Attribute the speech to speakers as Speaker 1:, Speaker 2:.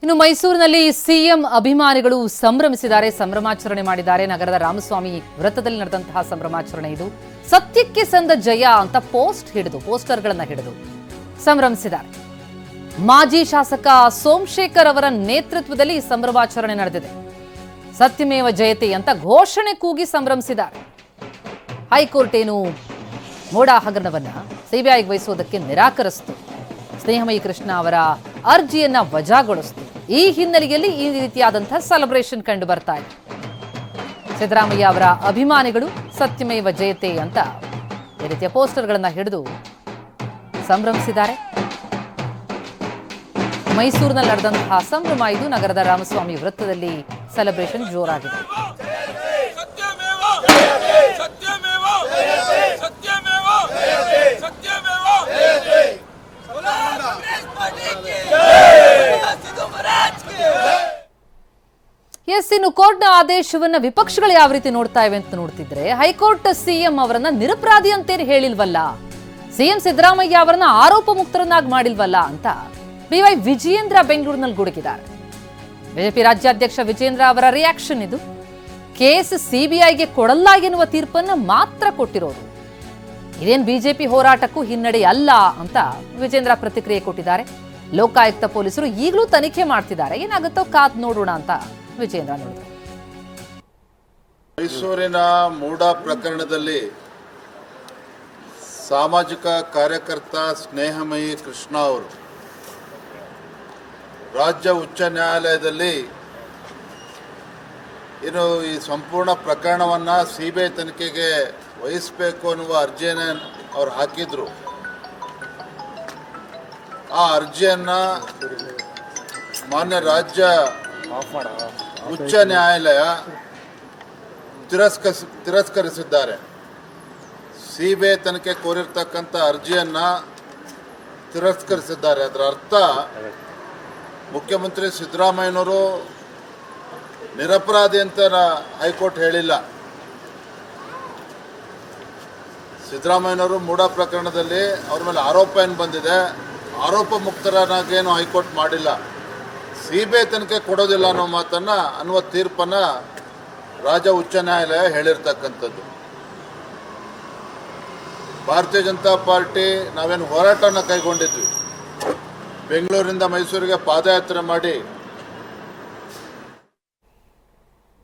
Speaker 1: ಇನ್ನು ಮೈಸೂರಿನಲ್ಲಿ ಸಿಎಂ ಅಭಿಮಾನಿಗಳು ಸಂಭ್ರಮಿಸಿದ್ದಾರೆ, ಸಂಭ್ರಮಾಚರಣೆ ಮಾಡಿದ್ದಾರೆ. ನಗರದ ರಾಮಸ್ವಾಮಿ ವೃತ್ತದಲ್ಲಿ ನಡೆದಂತಹ ಸಂಭ್ರಮಾಚರಣೆ ಇದು. ಸತ್ಯಕ್ಕೆ ಸಂದ ಜಯ ಅಂತ ಪೋಸ್ಟರ್ಗಳನ್ನು ಹಿಡಿದು ಸಂಭ್ರಮಿಸಿದ್ದಾರೆ. ಮಾಜಿ ಶಾಸಕ ಸೋಮಶೇಖರ್ ಅವರ ನೇತೃತ್ವದಲ್ಲಿ ಸಂಭ್ರಮಾಚರಣೆ ನಡೆದಿದೆ. ಸತ್ಯಮೇವ ಜಯತೆ ಅಂತ ಘೋಷಣೆ ಕೂಗಿ ಸಂಭ್ರಮಿಸಿದ್ದಾರೆ. ಹೈಕೋರ್ಟ್ ಏನು ಮೋಡ ಹಗರಣವನ್ನ ಸಿಬಿಐಗೆ ವಹಿಸುವುದಕ್ಕೆ ನಿರಾಕರಿಸಿತು. ಸ್ನೇಹಮಯಿ ಕೃಷ್ಣ ಅವರ ಅರ್ಜಿಯನ್ನ ವಜಾಗೊಳಿಸಿತು. ಈ ಹಿನ್ನೆಲೆಯಲ್ಲಿ ಈ ರೀತಿಯಾದಂತಹ ಸೆಲೆಬ್ರೇಷನ್ ಕಂಡು ಬರ್ತಾ ಇದೆ. ಸಿದ್ದರಾಮಯ್ಯ ಅವರ ಅಭಿಮಾನಿಗಳು ಸತ್ಯಮೇವ ಜಯತೆ ಅಂತ ಈ ರೀತಿಯ ಪೋಸ್ಟರ್ಗಳನ್ನ ಹಿಡಿದು ಸಂಭ್ರಮಿಸಿದ್ದಾರೆ. ಮೈಸೂರಿನಲ್ಲಿ ನಡೆದಂತಹ ಸಂಭ್ರಮ ಇದು. ನಗರದ ರಾಮಸ್ವಾಮಿ ವೃತ್ತದಲ್ಲಿ ಸೆಲೆಬ್ರೇಷನ್ ಜೋರಾಗಿದೆ. ಇನ್ನು ಕೋರ್ಟ್ನ ಆದೇಶವನ್ನ ವಿಪಕ್ಷಗಳು ಯಾವ ರೀತಿ ನೋಡ್ತಾ ಇವೆ ಅಂತ ನೋಡ್ತಿದ್ರೆ, ಹೈಕೋರ್ಟ್ ಸಿಎಂ ಅವರನ್ನ ನಿರಪರಾಧಿ ಅಂತೇನು ಹೇಳಿಲ್ವಲ್ಲ, ಸಿಎಂ ಸಿದ್ದರಾಮಯ್ಯ ಅವರನ್ನ ಆರೋಪ ಮುಕ್ತರನ್ನಾಗಿ ಮಾಡಿಲ್ವಲ್ಲ ಅಂತ ಬಿವೈ ವಿಜಯೇಂದ್ರ ಬೆಂಗಳೂರಿನಲ್ಲಿ ಗುಡುಗಿದ್ದಾರೆ. ಬಿಜೆಪಿ ರಾಜ್ಯಾಧ್ಯಕ್ಷ ವಿಜೇಂದ್ರ ಅವರ ರಿಯಾಕ್ಷನ್ ಇದು. ಕೇಸ್ ಸಿಬಿಐಗೆ ಕೊಡಲ್ಲ ಎನ್ನುವ ತೀರ್ಪನ್ನು ಮಾತ್ರ ಕೊಟ್ಟಿರೋದು, ಇದೇನು ಬಿಜೆಪಿ ಹೋರಾಟಕ್ಕೂ ಹಿನ್ನಡೆ ಅಲ್ಲ ಅಂತ ವಿಜೇಂದ್ರ ಪ್ರತಿಕ್ರಿಯೆ ಕೊಟ್ಟಿದ್ದಾರೆ. ಲೋಕಾಯುಕ್ತ ಪೊಲೀಸರು ಈಗಲೂ ತನಿಖೆ ಮಾಡ್ತಿದ್ದಾರೆ, ಏನಾಗುತ್ತೋ ಕಾದ್ ನೋಡೋಣ ಅಂತ ವಿಜೇಂದ್ರ ನೋಡಿದರು.
Speaker 2: ಮೈಸೂರಿನ ಮೂಡ ಪ್ರಕರಣದಲ್ಲಿ ಸಾಮಾಜಿಕ ಕಾರ್ಯಕರ್ತ ಸ್ನೇಹಮಯಿ ಕೃಷ್ಣ ಅವರು ರಾಜ್ಯ ಉಚ್ಚ ನ್ಯಾಯಾಲಯದಲ್ಲಿ ಏನು ಈ ಸಂಪೂರ್ಣ ಪ್ರಕರಣವನ್ನು ಸಿಬಿಐ ತನಿಖೆಗೆ ವಹಿಸಬೇಕು ಅನ್ನುವ ಅರ್ಜಿಯನ್ನು ಅವರು ಹಾಕಿದ್ರು. ಆ ಅರ್ಜಿಯನ್ನು ಮಾನ್ಯ ರಾಜ್ಯ ಉಚ್ಚ ನ್ಯಾಯಾಲಯ ತಿರಸ್ಕರಿಸಿದ್ದಾರೆ. ಸಿಬಿಐ ತನಿಖೆ ಕೋರಿರ್ತಕ್ಕಂಥ ಅರ್ಜಿಯನ್ನು ತಿರಸ್ಕರಿಸಿದ್ದಾರೆ. ಅದರ ಅರ್ಥ ಮುಖ್ಯಮಂತ್ರಿ ಸಿದ್ದರಾಮಯ್ಯನವರು ನಿರಪರಾಧಿ ಅಂತ ಹೈಕೋರ್ಟ್ ಹೇಳಿಲ್ಲ. ಸಿದ್ದರಾಮಯ್ಯನವರು ಮೂಡ ಪ್ರಕರಣದಲ್ಲಿ ಅವ್ರ ಮೇಲೆ ಆರೋಪ ಏನು ಬಂದಿದೆ, ಆರೋಪ ಮುಕ್ತರನ್ನಾಗೇನು ಹೈಕೋರ್ಟ್ ಮಾಡಿಲ್ಲ. ಸಿಬಿಐ ತನಿಖೆ ಕೊಡೋದಿಲ್ಲ ಅನ್ನುವ ತೀರ್ಪನ್ನು ರಾಜ್ಯ ಉಚ್ಚ ನ್ಯಾಯಾಲಯ ಹೇಳಿರ್ತಕ್ಕಂಥದ್ದು. ಭಾರತೀಯ ಜನತಾ ಪಾರ್ಟಿ ನಾವೇನು ಹೋರಾಟನ ಕೈಗೊಂಡಿದ್ವಿ, ಬೆಂಗಳೂರಿಂದ ಮೈಸೂರಿಗೆ ಪಾದಯಾತ್ರೆ ಮಾಡಿ